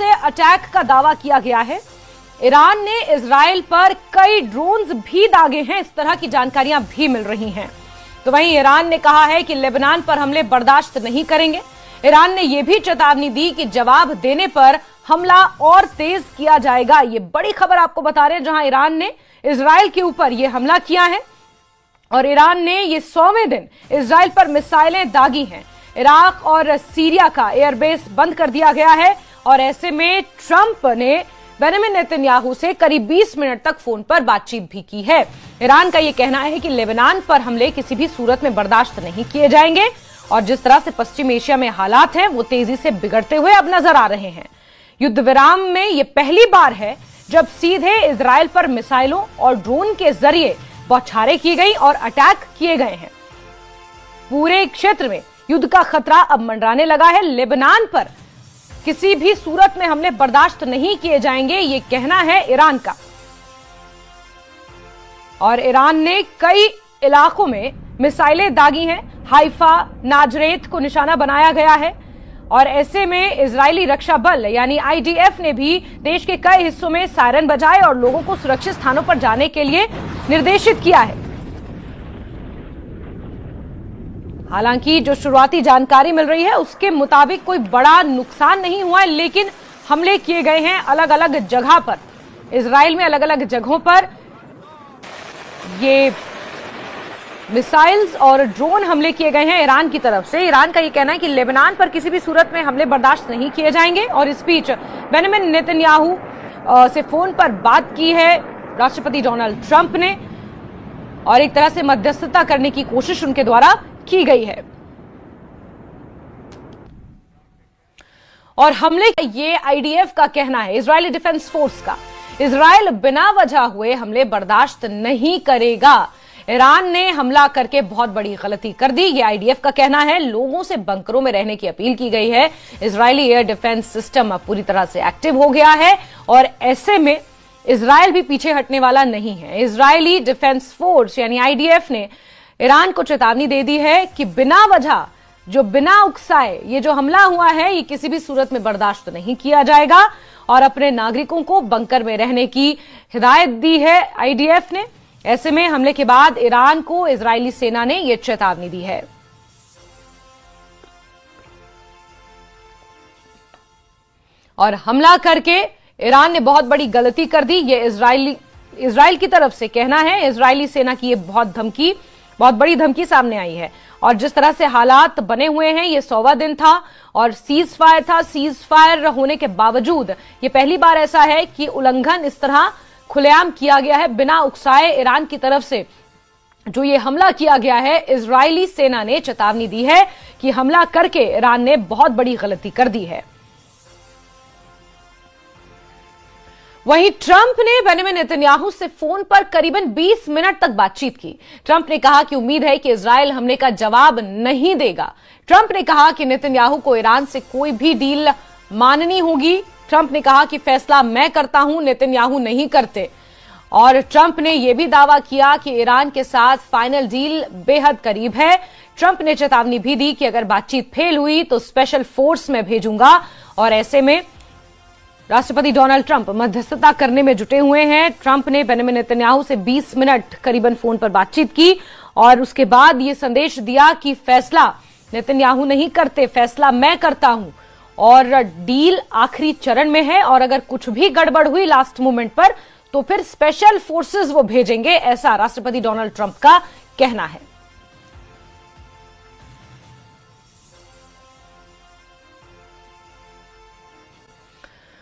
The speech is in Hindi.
से अटैक का दावा किया गया है। ईरान ने इजराइल पर कई ड्रोन्स भी दागे हैं, इस तरह की जानकारियां भी मिल रही हैं। तो वहीं ईरान ने कहा है कि लेबनान पर हमले बर्दाश्त नहीं करेंगे। ईरान ने यह भी चेतावनी दी कि जवाब देने पर हमला और तेज किया जाएगा। ये बड़ी खबर आपको बता रहे हैं, जहां ईरान ने इजराइल के ऊपर यह हमला किया है और ईरान ने ये 100वें दिन इजराइल पर मिसाइलें दागी हैं। इराक और सीरिया का एयरबेस बंद कर दिया गया है और ऐसे में ट्रंप ने बेंजामिन नेतन्याहू से करीब 20 मिनट तक फोन पर बातचीत भी की है। ईरान का यह कहना है कि लेबनान पर हमले किसी भी सूरत में बर्दाश्त नहीं किए जाएंगे और जिस तरह से पश्चिम एशिया में हालात हैं वो तेजी से बिगड़ते हुए अब नजर आ रहे हैं। युद्ध विराम में यह पहली बार है जब सीधे इजराइल पर मिसाइलों और ड्रोन के जरिए बौछारें की गई और अटैक किए गए हैं। पूरे क्षेत्र में युद्ध का खतरा अब मंडराने लगा है। लेबनान पर किसी भी सूरत में हमले बर्दाश्त नहीं किए जाएंगे, ये कहना है ईरान का। और ईरान ने कई इलाकों में मिसाइलें दागी हैं। हाइफा, नाजरेत को निशाना बनाया गया है और ऐसे में इजरायली रक्षा बल यानी IDF ने भी देश के कई हिस्सों में सायरन बजाए और लोगों को सुरक्षित स्थानों पर जाने के लिए निर्देशित किया है। हालांकि जो शुरुआती जानकारी मिल रही है उसके मुताबिक कोई बड़ा नुकसान नहीं हुआ है, लेकिन हमले किए गए हैं अलग अलग जगह पर। इजराइल में अलग अलग जगहों पर ये मिसाइल्स और ड्रोन हमले किए गए हैं ईरान की तरफ से। ईरान का यह कहना है कि लेबनान पर किसी भी सूरत में हमले बर्दाश्त नहीं किए जाएंगे और इस बीच बेंजामिन नेतन्याहू से फोन पर बात की है राष्ट्रपति डोनाल्ड ट्रंप ने और एक तरह से मध्यस्थता करने की कोशिश उनके द्वारा की गई है। और हमले ये IDF का कहना है, इजरायली डिफेंस फोर्स का। इजराइल बिना वजह हुए हमले बर्दाश्त नहीं करेगा। ईरान ने हमला करके बहुत बड़ी गलती कर दी, ये IDF का कहना है। लोगों से बंकरों में रहने की अपील की गई है। इजरायली एयर डिफेंस सिस्टम अब पूरी तरह से एक्टिव हो गया है और ऐसे में इजराइल भी पीछे हटने वाला नहीं है। इजरायली डिफेंस फोर्स यानी IDF ने ईरान को चेतावनी दे दी है कि बिना वजह, जो बिना उकसाए ये जो हमला हुआ है ये किसी भी सूरत में बर्दाश्त नहीं किया जाएगा और अपने नागरिकों को बंकर में रहने की हिदायत दी है IDF ने। ऐसे में हमले के बाद ईरान को इजरायली सेना ने यह चेतावनी दी है। और हमला करके ईरान ने बहुत बड़ी गलती कर दी, ये इजराइल की तरफ से कहना है। इजरायली सेना की ये बहुत बड़ी धमकी सामने आई है और जिस तरह से हालात बने हुए हैं, ये 100वां दिन था और सीज फायर था। सीज फायर होने के बावजूद ये पहली बार ऐसा है कि उल्लंघन इस तरह खुलेआम किया गया है बिना उकसाए। ईरान की तरफ से जो ये हमला किया गया है, इजरायली सेना ने चेतावनी दी है कि हमला करके ईरान ने बहुत बड़ी गलती कर दी है। वहीं ट्रंप ने बेंजामिन नेतन्याहू से फोन पर करीबन 20 मिनट तक बातचीत की। ट्रंप ने कहा कि उम्मीद है कि इजराइल हमले का जवाब नहीं देगा। ट्रंप ने कहा कि नेतन्याहू को ईरान से कोई भी डील माननी होगी। ट्रंप ने कहा कि फैसला मैं करता हूं, नेतन्याहू नहीं करते। और ट्रंप ने यह भी दावा किया कि ईरान के साथ फाइनल डील बेहद करीब है। ट्रंप ने चेतावनी भी दी कि अगर बातचीत फेल हुई तो स्पेशल फोर्स में भेजूंगा और ऐसे में राष्ट्रपति डोनाल्ड ट्रंप मध्यस्थता करने में जुटे हुए हैं। ट्रंप ने बेंजामिन नेतन्याहू से 20 मिनट करीबन फोन पर बातचीत की और उसके बाद यह संदेश दिया कि फैसला नेतन्याहू नहीं करते, फैसला मैं करता हूं और डील आखिरी चरण में है और अगर कुछ भी गड़बड़ हुई लास्ट मोमेंट पर तो फिर स्पेशल फोर्सेस वो भेजेंगे, ऐसा राष्ट्रपति डोनाल्ड ट्रंप का कहना है।